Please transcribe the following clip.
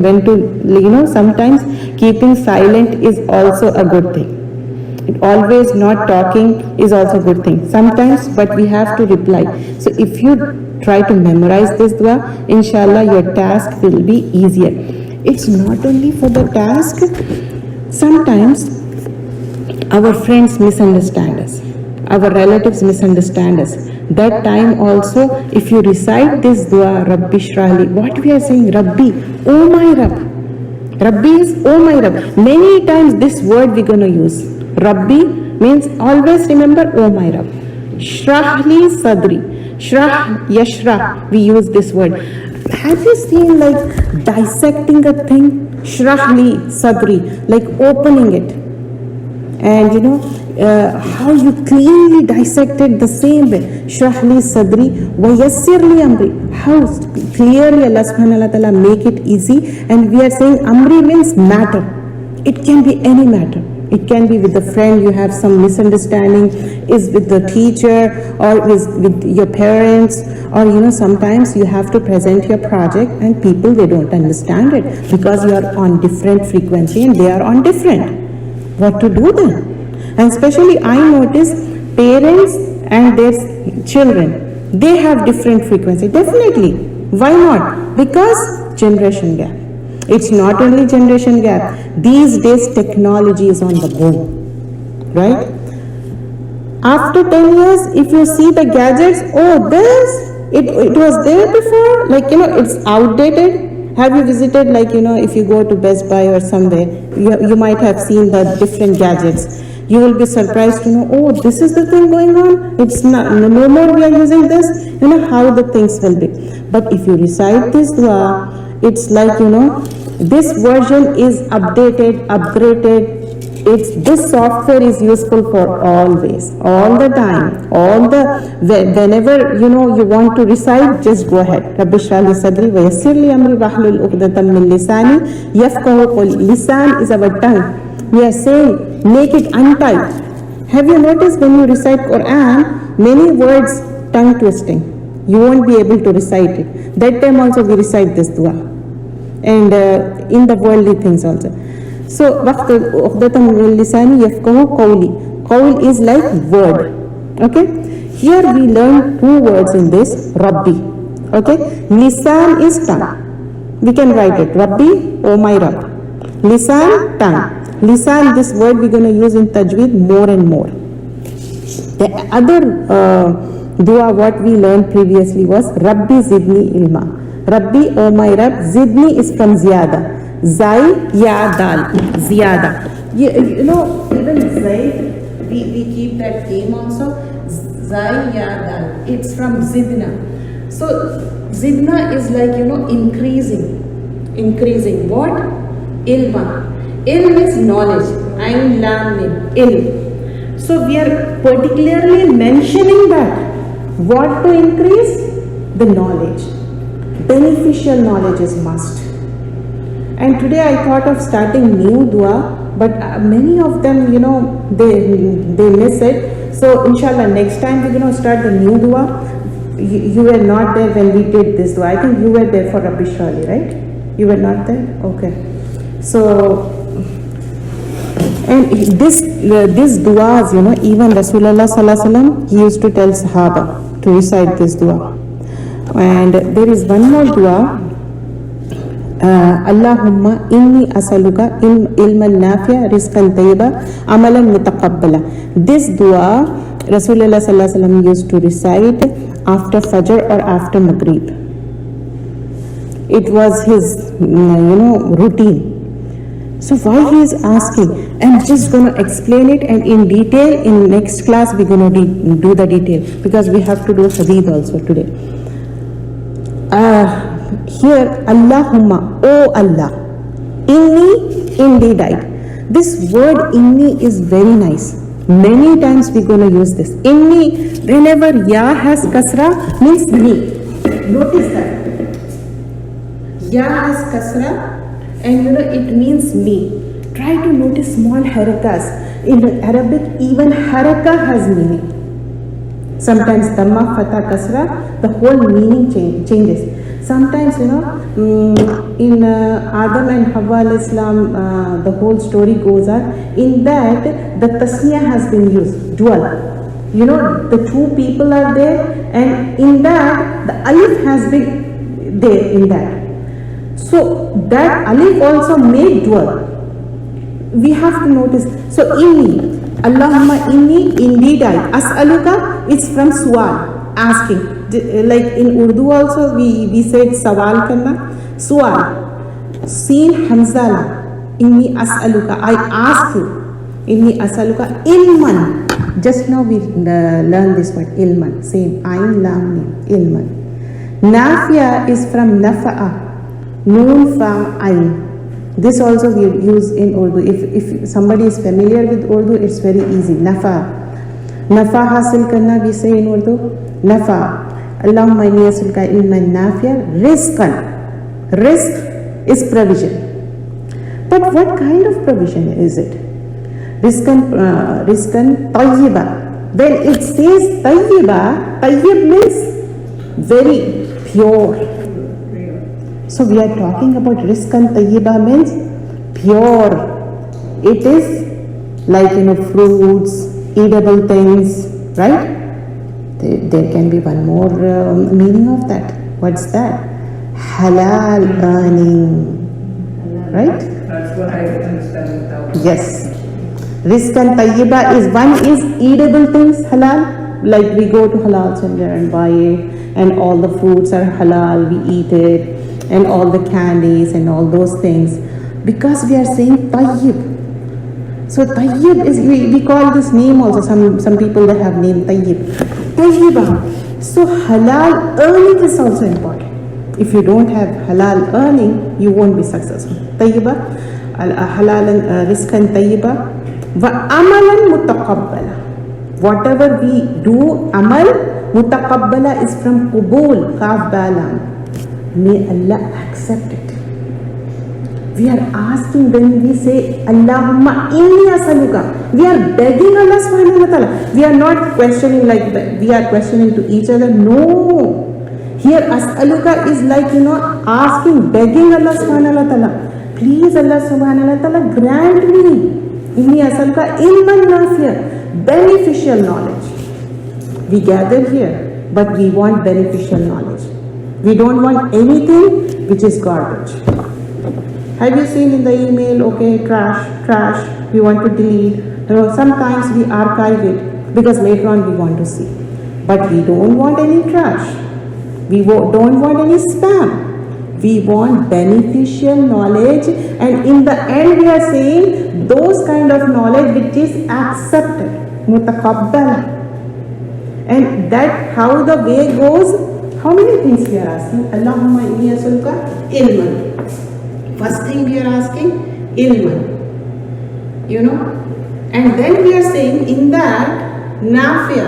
when to, sometimes keeping silent is also a good thing. Always not talking is also a good thing sometimes, but we have to reply. So if you try to memorize this dua, inshallah your task will be easier. It's not only for the task. Sometimes our friends misunderstand us, our relatives misunderstand us. That time also, if you recite this dua, Rabbi Shrahli, what we are saying, Rabbi, oh my Rabb. Rabbi is oh my Rabb. Many times this word we're going to use. Rabbi means always remember oh my Rabb. Shrahli sadri. Shrah, yashrah, we use this word. Have you seen like dissecting a thing? Shrahli sadri, like opening it. And how you cleanly dissected the same way. Shrahli sadri wa yassirli amri. How clearly Allah subhanahu wa ta'ala make it easy. And we are saying amri means matter. It can be any matter. It can be with a friend, you have some misunderstanding, is with the teacher, or is with your parents, or sometimes you have to present your project and people, they don't understand it because you are on different frequency and they are on different. What to do then? And especially I notice parents and their children, they have different frequency. Definitely. Why not? Because generation gap. It's not only generation gap. These days technology is on the go, right? After 10 years, if you see the gadgets, oh, it was there before, like, it's outdated. Have you visited, like, if you go to Best Buy or somewhere, you might have seen the different gadgets. You will be surprised to know, oh, this is the thing going on. It's not, no more we are using this. How the things will be. But if you recite this dua, it's like, this version is updated, upgraded. This software is useful for always, all the time, whenever, you want to recite, just go ahead. Rabbi shrah sadri wa yassir li amri wahlul uqdatam min lisani yafqahu qawli. Lisan is our tongue. We are saying, make it untied. Have you noticed when you recite Quran, many words tongue twisting. You won't be able to recite it. That time also we recite this dua. And in the worldly things also. So, uqdatam min lisani yafqahu qawli. Qawl is like word. Okay? Here we learn two words in this, Rabbi. Okay? Lisan is tongue. We can write it, Rabbi, oh my Rabb. Lisan, tongue. Lisan, this word we're going to use in Tajweed more and more. The other dua what we learned previously was Rabbi zidni ilma. Rabbi, oh my Rabb. Zidni is from ziyada. Zai, ya, dal. Ziyada. Even Zaid, we keep that name also. Zai, ya, dal. It's from zidna. So, zidna is like, increasing. Increasing. What? Ilma. Ilm is knowledge. Ain, lam, mim. Ilm. So, we are particularly mentioning that. What to increase? The knowledge. Beneficial knowledge is must. And today I thought of starting new dua, but many of them, they miss it. So inshallah next time we're going to start the new dua. You were not there when we did this dua. I think you were there for Rabbi Shrahli, right? You were not there? Okay. So, and this duas, even Rasulullah Sallallahu Alaihi Wasallam, he used to tell Sahaba to recite this dua. And there is one more dua. Allahumma inni asaluka ilman nafi'a rizqan tayyiba amalan mutaqabbala. This dua Rasulullah Sallallahu Alaihi Wasallam used to recite after Fajr or after Maghrib. It was his routine. So why he is asking, I'm just going to explain it, and in detail in next class we're going to do the detail, because we have to do hadith also today. Here, Allahumma, oh Allah, inni, indeed I. This word inni is very nice. Many times we're going to use this. Inni, whenever ya has kasra, means me. Notice that. Ya has kasra, and it means me. Try to notice small harakas. In Arabic, even haraka has meaning. Sometimes dhamma, fatha, kasra, the whole meaning changes. sometimes, in Adam and Hawa alayhi salam, the whole story goes on. In that, the tasniya has been used, dual. The two people are there, and in that, the alif has been there in that. So that alif also made dual. We have to notice. So inni, Allahumma inni, indeed I. As'aluka is from sual, asking. Like in Urdu also we said sawal karna. Sual. Seen hamzala. Inni as'aluka. I ask you. Inni as'aluka ilman. Just now we learned this word ilman. Same. Ain lam mim. Ilman. Nafia is from nafa'a. Noon fa ain. This also we use in Urdu. If somebody is familiar with Urdu, it's very easy. Nafa. Nafa hasil karna we say in Urdu. Nafa. Allahumma inni as'aluka ilman nafi'a rizqan. Rizq is provision. But what kind of provision is it? Rizqan tayyiba. When it says tayyiba, tayyib means very pure. So we are talking about rizqan tayyiba means pure. It is like fruits, eatable things, right? There can be one more meaning of that. What's that? Halal earning, right? That's what I understand without. Yes. Rizqan tayyiba is one is eatable things, halal. Like we go to halal center and buy it, and all the fruits are halal, we eat it, and all the candies and all those things, because we are saying tayyib. So tayyib is, we call this name also, some people that have name tayyib. Tayyiba. So halal earning is also important. If you don't have halal earning, you won't be successful. Tayyiba, halalan rizqan tayyiba, wa amalan mutaqabbala. Whatever we do, amal mutaqabbala is from qubul, kaf balam. May Allah accept it. We are asking when we say Allahumma inni as'aluka. We are begging Allah subhanahu wa ta'ala. We are not questioning like that. We are questioning to each other. No. Here as'aluka is like, asking, begging Allah subhanahu wa ta'ala. Please Allah subhanahu wa ta'ala grant me. Inni as'aluka ilman nafi'a. Beneficial knowledge. We gather here, but we want beneficial knowledge. We don't want anything which is garbage. Have you seen in the email, okay, trash, we want to delete. Sometimes we archive it because later on we want to see. But we don't want any trash. We don't want any spam. We want beneficial knowledge, and in the end we are saying those kind of knowledge which is accepted, mutaqabbala. And that how the way goes. How many things we are asking? Allahumma inni as'aluka ilman. First thing we are asking, ilman. And then we are saying in that, nafi'a.